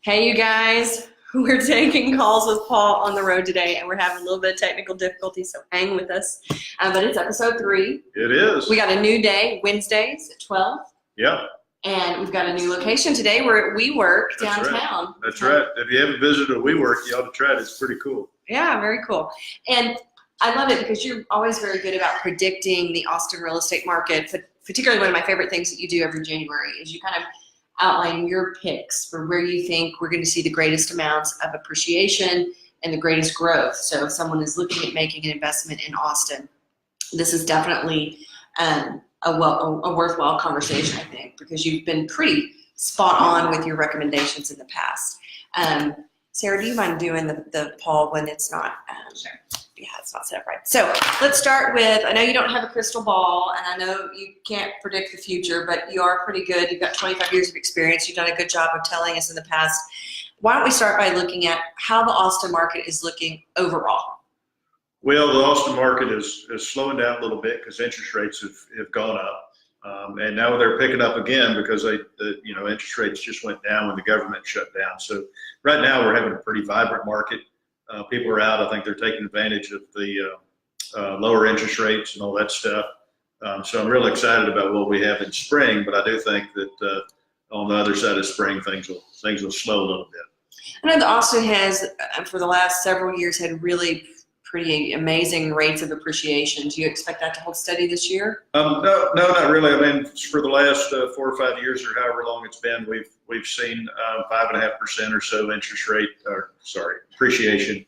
Hey, you guys, we're taking calls with Paul on the road today, and we're having a little bit of technical difficulty, so hang with us. But it's episode 3. It is. We got a new day, Wednesdays at 12. Yep. And we've got a new location today. We're at WeWork downtown. That's right. If you haven't visited a WeWork, you ought to try it. It's pretty cool. Yeah, very cool. And I love it because you're always very good about predicting the Austin real estate market. But particularly one of my favorite things that you do every January is you kind of outline your picks for where you think we're going to see the greatest amounts of appreciation and the greatest growth. So if someone is looking at making an investment in Austin, this is definitely a worthwhile conversation, I think, because you've been pretty spot on with your recommendations in the past. Sarah, do you mind doing the poll when it's not? Sure. Yeah, it's not set up right. So let's start with, I know you don't have a crystal ball, and I know you can't predict the future, but you are pretty good. You've got 25 years of experience. You've done a good job of telling us in the past. Why don't we start by looking at how the Austin market is looking overall? Well, the Austin market is slowing down a little bit because interest rates have gone up. And now they're picking up again because interest rates just went down when the government shut down. So right now we're having a pretty vibrant market. People are out. I think they're taking advantage of the lower interest rates and all that stuff. So I'm really excited about what we have in spring, but I do think that on the other side of spring, things will slow a little bit. I know that Austin has, for the last several years, had really pretty amazing rates of appreciation. Do you expect that to hold steady this year? No, not really. I mean, for the last 4 or 5 years or however long it's been, we've seen 5.5% or so appreciation.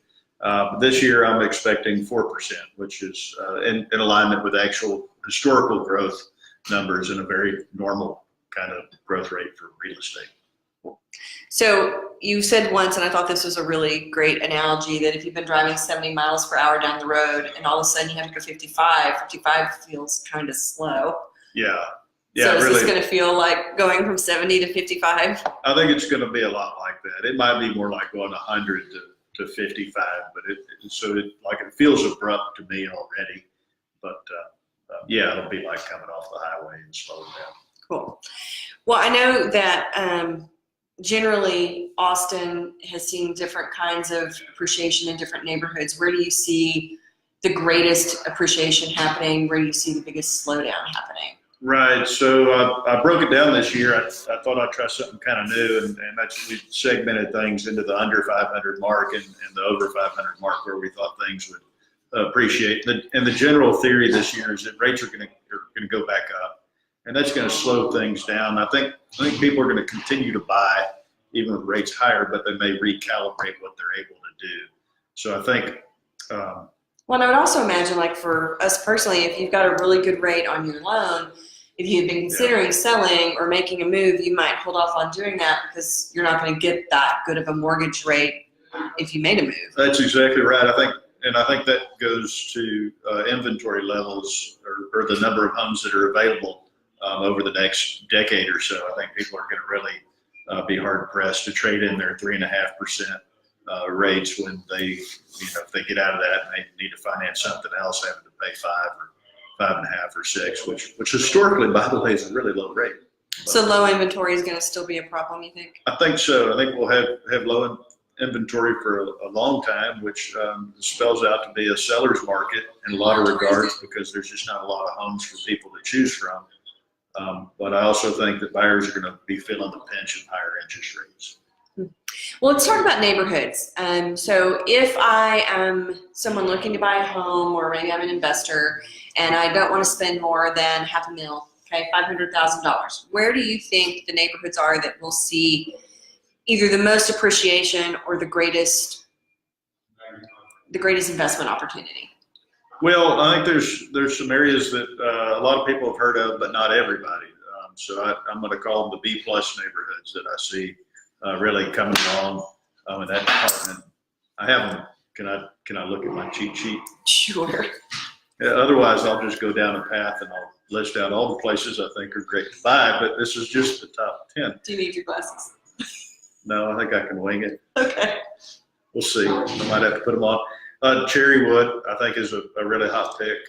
This year, I'm expecting 4%, which is in alignment with actual historical growth numbers and a very normal kind of growth rate for real estate. So you said once, and I thought this was a really great analogy, that if you've been driving 70 miles per hour down the road and all of a sudden you have to go 55 feels kind of slow. Yeah. So is really, this going to feel like going from 70 to 55? I think it's going to be a lot like that. It might be more like going 100 to 55, but it feels abrupt to me already. But it'll be like coming off the highway and slowing down. Cool. Well, I know that generally Austin has seen different kinds of appreciation in different neighborhoods. Where do you see the greatest appreciation happening? Where do you see the biggest slowdown happening? Right. So I broke it down this year. I thought I'd try something kind of new, and that's we segmented things into the under 500 mark and the over 500 mark where we thought things would appreciate. And the general theory this year is that rates are going to go back up, and that's going to slow things down. I think people are going to continue to buy even with rates higher, but they may recalibrate what they're able to do. So I think. Well, I would also imagine, like for us personally, if you've got a really good rate on your loan, if you had been considering selling or making a move, you might hold off on doing that because you're not going to get that good of a mortgage rate if you made a move. That's exactly right. I think that goes to inventory levels or the number of homes that are available over the next decade or so. I think people are going to really be hard pressed to trade in their 3.5% rates when if they get out of that and they need to finance something else, having to pay 5 or 5.5 or 6, which historically, by the way, is a really low rate. So low inventory is going to still be a problem, you think? I think so. I think we'll have low inventory for a long time, which spells out to be a seller's market in a lot of regards because there's just not a lot of homes for people to choose from. But I also think that buyers are going to be feeling the pinch of higher interest rates. Well, let's talk about neighborhoods. So if I am someone looking to buy a home, or maybe I'm an investor and I don't want to spend more than $500,000, okay, $500,000, where do you think the neighborhoods are that will see either the most appreciation or the greatest investment opportunity? Well, I think there's some areas that a lot of people have heard of, but not everybody. So I'm going to call them the B+ neighborhoods that I see really coming along in that department. I have them. Can I look at my cheat sheet? Sure. Yeah, otherwise, I'll just go down a path and I'll list out all the places I think are great to buy. But this is just the top 10. Do you need your glasses? No, I think I can wing it. Okay. We'll see. I might have to put them on. Cherrywood, I think, is a really hot pick.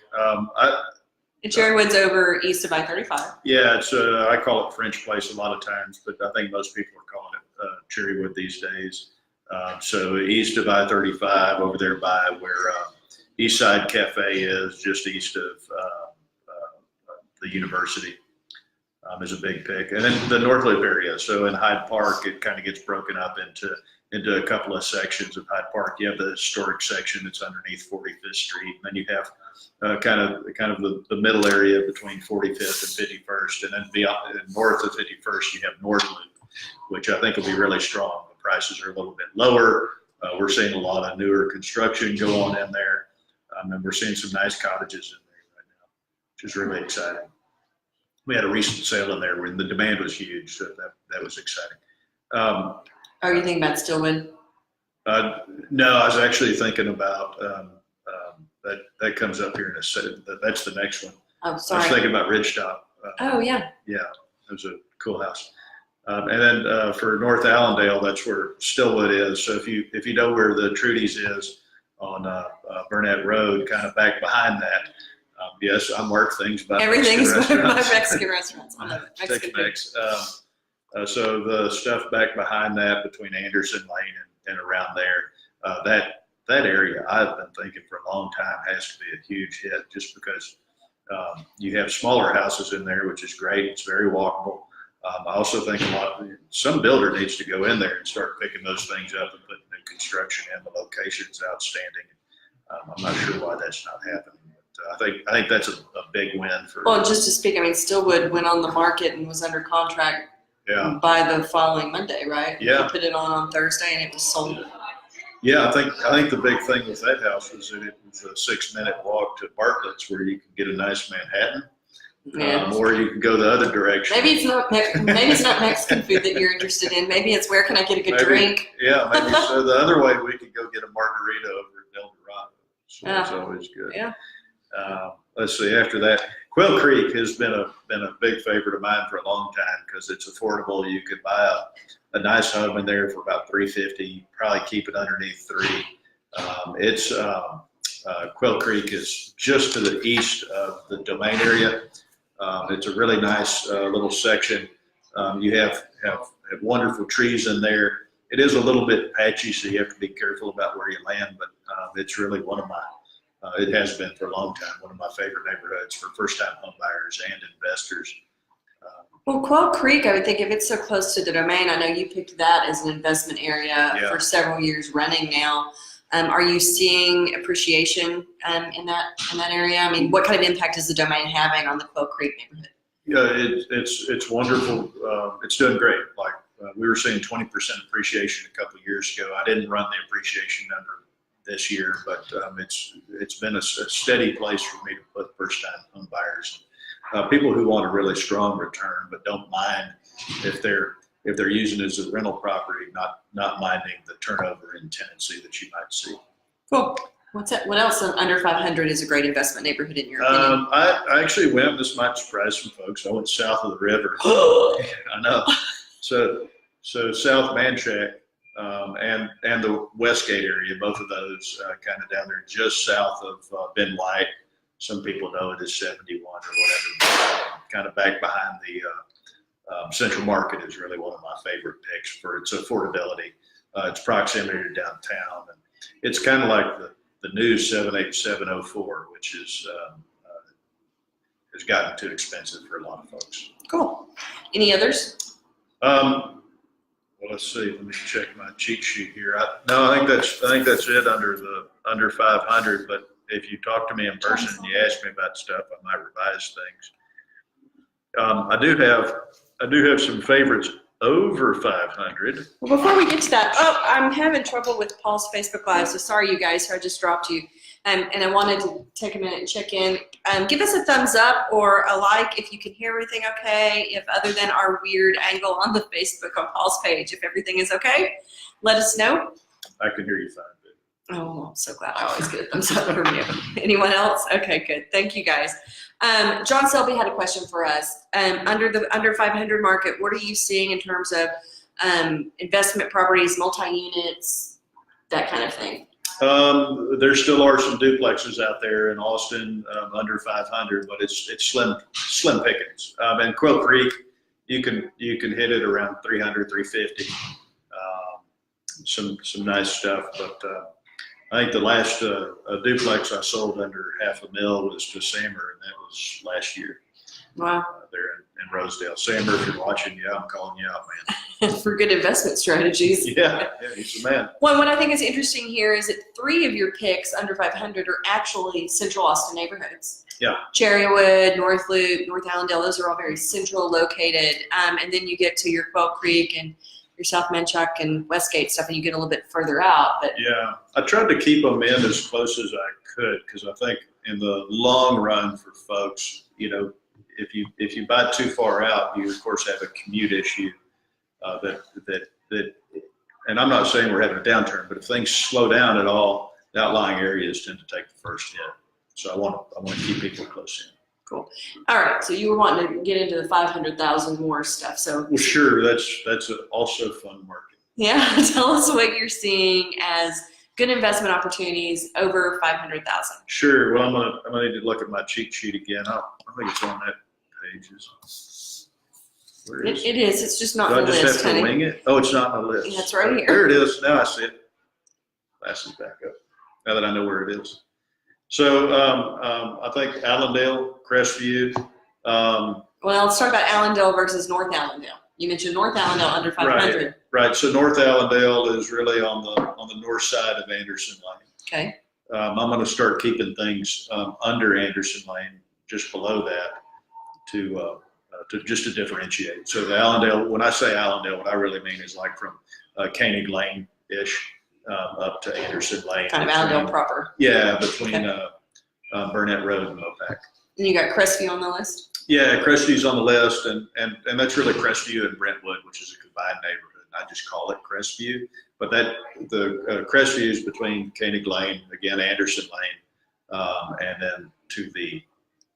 And Cherrywood's over east of I-35. Yeah, it's I call it French Place a lot of times, but I think most people are calling it Cherrywood these days. So east of I-35 over there by where East Side Cafe is, just east of the university. Is a big pick. And then the North Loop area. So in Hyde Park, it kind of gets broken up into a couple of sections of Hyde Park. You have the historic section that's underneath 45th Street. And then you have kind of the middle area between 45th and 51st. And then beyond, north of 51st, you have North Loop, which I think will be really strong. The prices are a little bit lower. We're seeing a lot of newer construction go on in there. And we're seeing some nice cottages in there right now, which is really exciting. We had a recent sale in there when the demand was huge, so that was exciting. Are you thinking about Stillwood? No, I was actually thinking about that comes up here in a second. That's the next one. Oh, I was sorry. thinking about Ridgetop. Oh, yeah. Yeah, it was a cool house. And then for North Allandale, that's where Stillwood is. So if you know where the Trudy's is on Burnett Road, kind of back behind that. Yes, I mark things by Everything's Mexican by restaurants. Mexican restaurants. I love it. Mexican food. Tex-Mex. So the stuff back behind that between Anderson Lane and around there, that area I've been thinking for a long time has to be a huge hit just because you have smaller houses in there, which is great. It's very walkable. I also think some builder needs to go in there and start picking those things up and putting new construction in. The location's outstanding. I'm not sure why that's not happening. I think that's a big win for. Well, just to speak, I mean, Stillwood went on the market and was under contract by the following Monday, right? Yeah. We put it on Thursday and it was sold. Yeah, I think the big thing with that house was that it was a 6-minute walk to Bartlett's, where you can get a nice Manhattan, Yeah. or you can go the other direction. Maybe it's not Mexican food that you're interested in. Maybe it's where can I get a good Maybe, drink? Yeah, maybe so. The other way, we could go get a margarita over at El Dorado. So that's always good. Yeah. Let's see. After that, Quail Creek has been a big favorite of mine for a long time because it's affordable. You could buy a nice home in there for about $350. Probably keep it underneath $300. Quail Creek is just to the east of the Domain area. It's a really nice little section. You have wonderful trees in there. It is a little bit patchy, so you have to be careful about where you land. But it's really one of my. It has been for a long time one of my favorite neighborhoods for first-time home buyers and investors. Well, Quail Creek, I would think if it's so close to the Domain, I know you picked that as an investment area for several years running now. Are you seeing appreciation in that area? I mean, what kind of impact is the Domain having on the Quail Creek neighborhood? Yeah, it's wonderful. It's doing great. Like we were seeing 20% appreciation a couple of years ago. I didn't run the appreciation number this year, but it's been a steady place for me to put first-time home buyers. People who want a really strong return, but don't mind if they're using it as a rental property, not minding the turnover in tenancy that you might see. Cool. What else under 500 is a great investment neighborhood in your opinion? I actually went. This might surprise some folks. I went south of the river. I know. So South Manchaca and the Westgate area, both of those kind of down there, just south of Ben White. Some people know it as 71 or whatever. Kind of back behind the Central Market is really one of my favorite picks for its affordability, its proximity to downtown, and it's kind of like the new 78704, which has gotten too expensive for a lot of folks. Cool. Any others? Well, let's see. Let me check my cheat sheet here. I think that's it under 500. But if you talk to me in person and you ask me about stuff, I might revise things. I do have some favorites over 500. Well, before we get to that, I'm having trouble with Paul's Facebook Live, so sorry, you guys, I just dropped you. And I wanted to take a minute and check in. Give us a thumbs up or a like if you can hear everything okay, if other than our weird angle on the Facebook on Paul's page, if everything is okay, let us know. I can hear you fine. Oh, I'm so glad I always get a thumbs up from you. Anyone else? Okay, good. Thank you, guys. John Selby had a question for us. Under 500 market, what are you seeing in terms of investment properties, multi-units, that kind of thing? There still are some duplexes out there in Austin under 500, but it's slim pickings. And Quail Creek, you can hit it around 300, 350. some nice stuff. But I think the last duplex I sold under $500,000 was to Samer, and that was last year. Wow. There in Rosedale. Samer, if you're watching, yeah, I'm calling you out, man. For good investment strategies. Yeah, he's the man. Well, what I think is interesting here is that 3 of your picks under 500 are actually Central Austin neighborhoods. Yeah. Cherrywood, North Loop, North Allandale, those are all very central located. And then you get to your Quail Creek and your South Manchaca and Westgate stuff, and you get a little bit further out. But yeah, I tried to keep them in as close as I could because I think in the long run for folks, you know, if you buy too far out, you of course have a commute issue. And I'm not saying we're having a downturn, but if things slow down at all, the outlying areas tend to take the first hit. So I want to keep people close in. Cool. All right. So you were wanting to get into the 500,000 more stuff. So well, sure, that's also a fun market. Yeah, tell us what you're seeing as good investment opportunities over 500,000. Sure. Well, I'm gonna need to look at my cheat sheet again. I think it's on that page. Where is it is. It's just not Do the I just list, have to honey. wing it? Oh, it's not on the list. That's right here. There it is. Now I see it. Glasses back up. Now that I know where it is. So I think Allandale, Crestview. Well, let's talk about Allandale versus North Allandale. You mentioned North Allandale under 500. Right. So North Allandale is really on the north side of Anderson Lane. Okay. I'm going to start keeping things under Anderson Lane, just below that, to differentiate. So the Allandale, when I say Allandale, what I really mean is like from Koenig Lane-ish up to Anderson Lane. Kind of Allandale proper. Yeah, between Burnett Road and Mopac. And you got Crestview on the list? Yeah, Crestview's on the list, and that's really Crestview and Brentwood, which is a combined neighborhood. I just call it Crestview, but the Crestview is between Koenig Lane, again Anderson Lane, and then to the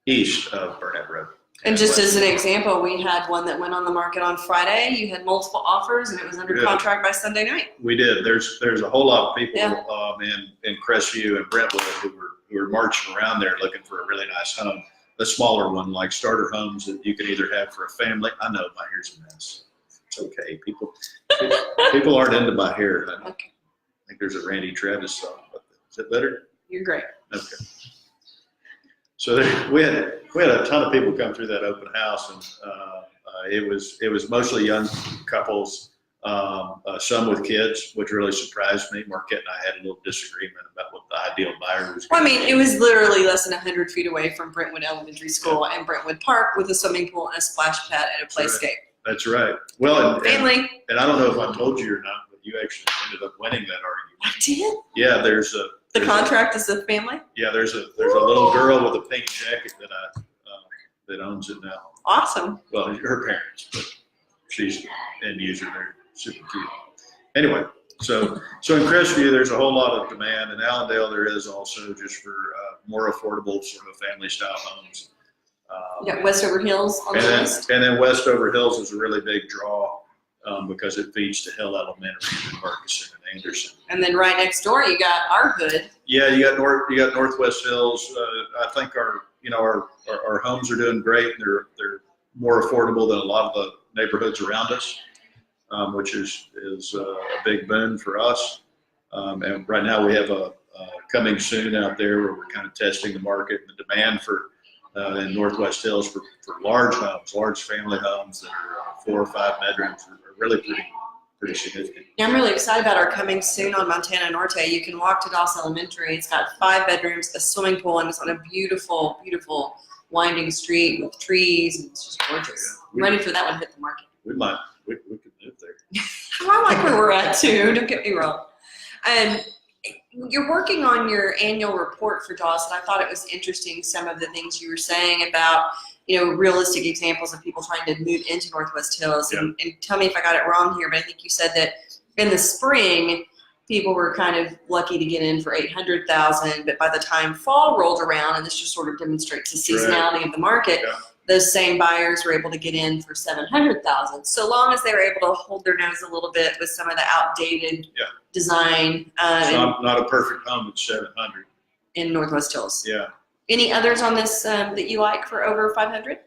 east of Burnett Road. And just as an example, we had one that went on the market on Friday. You had multiple offers, and it was under contract by Sunday night. We did. There's a whole lot of people in Crestview and Brentwood who were marching around there looking for a really nice home. A smaller one, like starter homes that you can either have for a family. I know my hair's a mess. It's okay. People aren't into my hair. I think there's a Randy Travis song. Is it better? You're great. Okay. So we had a ton of people come through that open house, and it was mostly young couples, some with kids, which really surprised me. Marquette and I had a little disagreement about what the ideal buyer was. Well, I mean, it was literally less than 100 feet away from Brentwood Elementary School and Brentwood Park with a swimming pool and a splash pad and a playscape. That's right. Well, family. And I don't know if I told you or not, but you actually ended up winning that argument. I did? Yeah, the contract is the family? Yeah, there's a little girl with a pink jacket that owns it now. Awesome. Well, her parents, but she's the end user. They're super cute. Anyway, so in Crestview, there's a whole lot of demand. In Allandale, there is also just for more affordable sort of family style homes. You got Westover Hills on the list? And then Westover Hills is a really big draw because it feeds to Hill Elementary and Ferguson and Anderson. And then right next door, you got our hood. Yeah, you got Northwest Hills. I think our homes are doing great. They're more affordable than a lot of the neighborhoods around us, which is a big boon for us. And right now we have a coming soon out there where we're kind of testing the market. The demand for in Northwest Hills for large homes, large family homes that are 4 or 5 bedrooms are really pretty significant. Yeah, I'm really excited about our coming soon on Montana Norte. You can walk to Doss Elementary. It's got 5 bedrooms, a swimming pool, and it's on a beautiful, beautiful winding street with trees, and it's just gorgeous. I'm ready for that one to hit the market. We could move there. I like where we're at too, don't get me wrong. You're working on your annual report for Doss, and I thought it was interesting some of the things you were saying about, realistic examples of people trying to move into Northwest Hills. Yeah. And tell me if I got it wrong here, but I think you said that in the spring, people were kind of lucky to get in for $800,000, but by the time fall rolled around, and this just sort of demonstrates the seasonality of the market, those same buyers were able to get in for $700,000. So long as they were able to hold their nose a little bit with some of the outdated design. It's not a perfect home at $700,000 in Northwest Hills. Yeah. Any others on this that you like for over 500?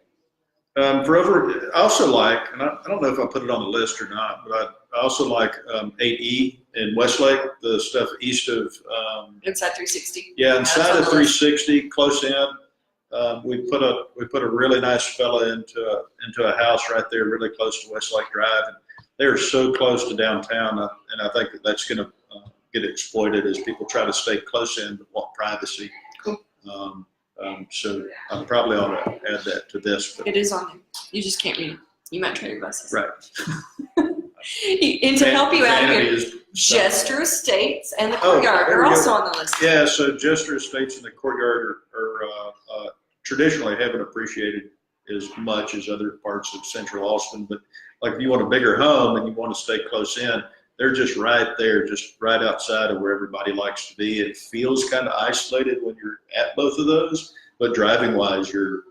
I also like, and I don't know if I put it on the list or not, but I also like 8E in Westlake, the stuff east of Inside 360. yeah, inside of 360, close in. We put a really nice fella into a house right there, really close to Westlake Drive, and they're so close to downtown, and I think that's going to get exploited as people try to stay close in but want privacy. Cool. So I probably ought to add that to this. But. It is on there. You just can't read it. You might trade your buses. Right. And to help you out here, Jester Estates and the Courtyard are also on the list. Yeah, so Jester Estates and the Courtyard are traditionally haven't appreciated as much as other parts of Central Austin, but like if you want a bigger home and you want to stay close in, they're just right there, just right outside of where everybody likes to be. It feels kind of isolated when you're at both of those, but driving wise, you're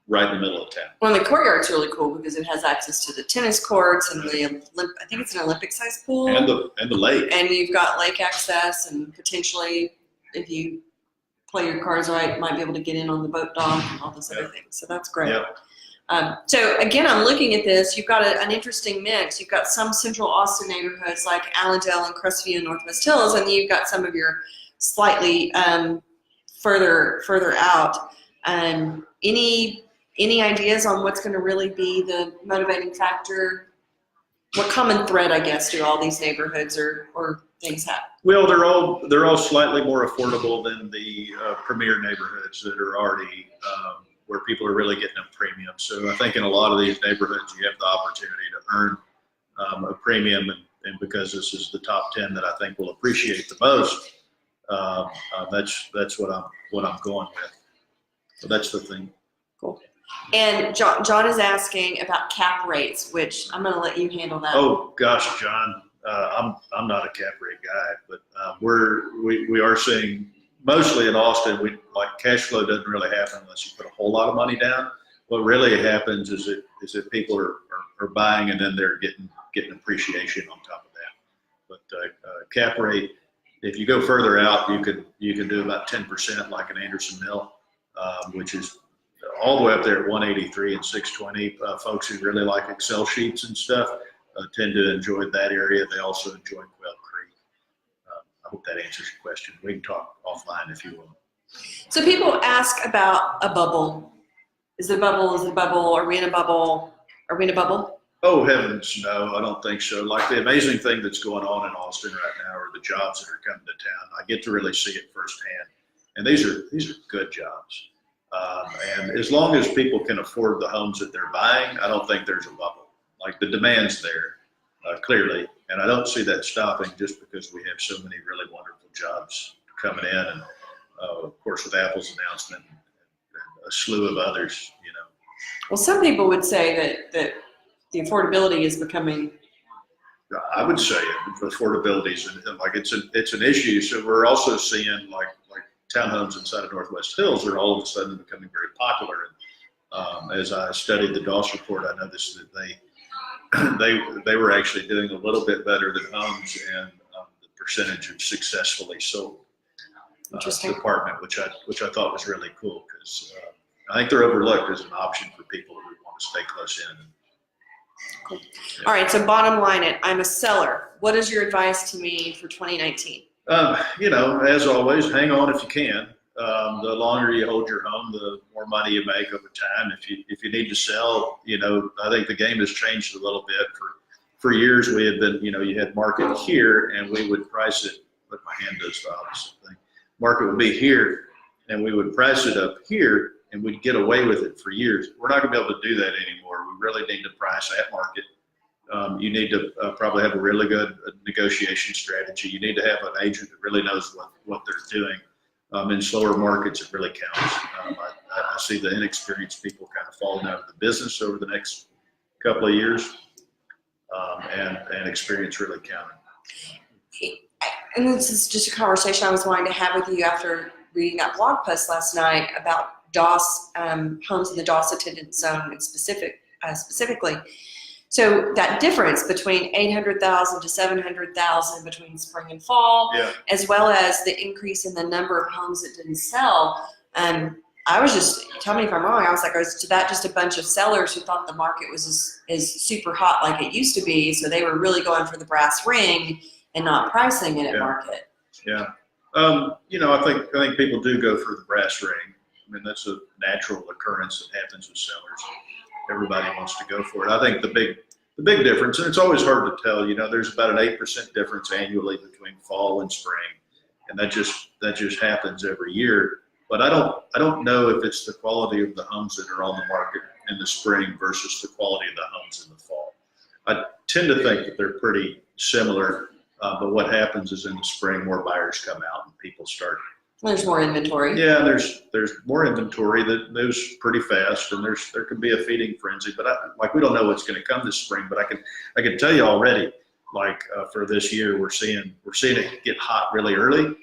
right in the middle of town. Well, the Courtyard's really cool because it has access to the tennis courts and I think it's an Olympic-sized pool. And the lake. And you've got lake access, and potentially, if you play your cards right, you might be able to get in on the boat dock and all those other things. So that's great. Yeah. So again, I'm looking at this. You've got an interesting mix. You've got some Central Austin neighborhoods like Allandale and Crestview and Northwest Hills, and then you've got some of your slightly further out. Any ideas on what's going to really be the motivating factor? What common thread, I guess, do all these neighborhoods or things have? Well, they're all slightly more affordable than the premier neighborhoods that are already where people are really getting a premium. So I think in a lot of these neighborhoods, you have the opportunity to earn a premium, and because this is the top 10 that I think will appreciate the most, that's what I'm going with. So that's the thing. Cool. And John is asking about cap rates, which I'm going to let you handle that. Oh gosh, John, I'm not a cap rate guy, but we are seeing mostly in Austin, cash flow doesn't really happen unless you put a whole lot of money down. What really happens is that people are buying and then they're getting appreciation on top of that. But cap rate, if you go further out, you can do about 10% like an Anderson Mill, which is all the way up there at 183 and 620. Folks who really like Excel sheets and stuff tend to enjoy that area. They also enjoy Quail Creek. I hope that answers your question. We can talk offline if you will. So people ask about a bubble. Is the bubble? Are we in a bubble? Oh, heavens, no, I don't think so. Like the amazing thing that's going on in Austin right now are the jobs that are coming to town. I get to really see it firsthand. And these are good jobs. And as long as people can afford the homes that they're buying, I don't think there's a bubble. Like the demand's there, clearly. And I don't see that stopping just because we have so many really wonderful jobs coming in. And of course, with Apple's announcement and a slew of others, you know. Well, some people would say that the affordability is becoming. I would say affordability is like it's an issue. So we're also seeing like townhomes inside of Northwest Hills are all of a sudden becoming very popular. And as I studied the Doss report, I noticed that they were actually doing a little bit better than homes in the percentage of successfully sold department, which I thought was really cool because I think they're overlooked as an option for people who want to stay close in. Cool. Yeah. All right, so bottom line it, I'm a seller. What is your advice to me for 2019? As always, hang on if you can. The longer you hold your home, the more money you make over time. If you need to sell, I think the game has changed a little bit. For years, we had been, you had market here, and we would price it. But my hand does the opposite thing. Market would be here, and we would price it up here, and we'd get away with it for years. We're not going to be able to do that anymore. We really need to price at market. You need to probably have a really good negotiation strategy. You need to have an agent that really knows what they're doing. In slower markets, it really counts. I see the inexperienced people kind of falling out of the business over the next couple of years, and experience really counting. And this is just a conversation I was wanting to have with you after reading that blog post last night about Doss homes in the Doss attendance zone and specifically. So that difference between 800,000 to 700,000 between spring and fall, as well as the increase in the number of homes that didn't sell. I I was just, tell me if I'm wrong, I was like, is that just a bunch of sellers who thought the market was as super hot like it used to be, so they were really going for the brass ring and not pricing it at market? Yeah. I think people do go for the brass ring. I mean, that's a natural occurrence that happens with sellers. Everybody wants to go for it. I think the big difference, and it's always hard to tell, there's about an 8% difference annually between fall and spring. And that just happens every year. But I don't know if it's the quality of the homes that are on the market in the spring versus the quality of the homes in the fall. I tend to think that they're pretty similar, but what happens is in the spring, more buyers come out and people start. There's more inventory. Yeah, there's more inventory that moves pretty fast, and there can be a feeding frenzy. But we don't know what's going to come this spring. But I can tell you already, for this year, we're seeing it get hot really early,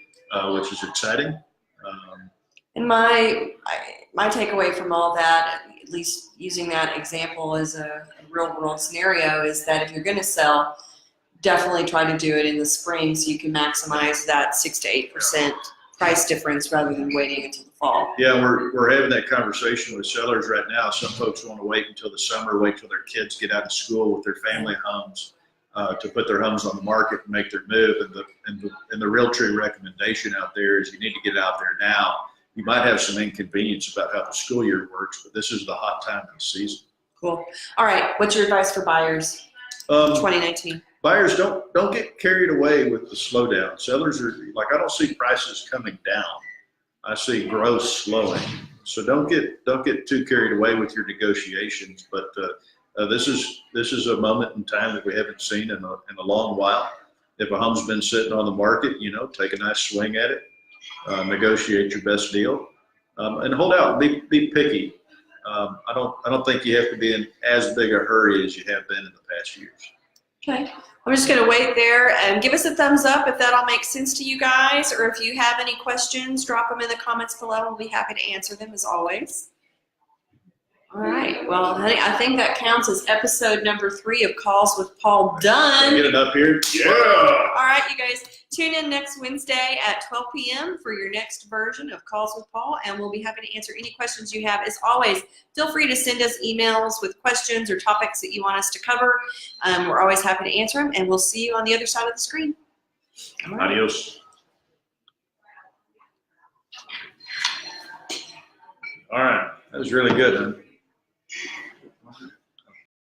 which is exciting. And my takeaway from all that, at least using that example as a real world scenario, is that if you're going to sell, definitely try to do it in the spring so you can maximize that 6 to 8% price difference rather than waiting until the fall. Yeah, we're having that conversation with sellers right now. Some folks want to wait until the summer, wait till their kids get out of school with their family homes to put their homes on the market and make their move. And the real true recommendation out there is you need to get out there now. You might have some inconvenience about how the school year works, but this is the hot time of the season. Cool. All right. What's your advice for buyers? 2019. Buyers, don't get carried away with the slowdown. Sellers are I don't see prices coming down. I see growth slowing. So don't get too carried away with your negotiations. But this is a moment in time that we haven't seen in a long while. If a home's been sitting on the market, take a nice swing at it. Negotiate your best deal, and hold out. Be picky. I don't think you have to be in as big a hurry as you have been in the past years. Okay, I'm just going to wait there and give us a thumbs up if that all makes sense to you guys, or if you have any questions, drop them in the comments below. We'll be happy to answer them as always. All right. Well, honey, I think that counts as episode number 3 of Calls with Paul done. Get it up here. Yeah. All right, you guys. Tune in next Wednesday at 12 p.m. for your next version of Calls with Paul, and we'll be happy to answer any questions you have. As always, feel free to send us emails with questions or topics that you want us to cover. We're always happy to answer them, and we'll see you on the other side of the screen. All right. Adios. All right. That was really good, huh?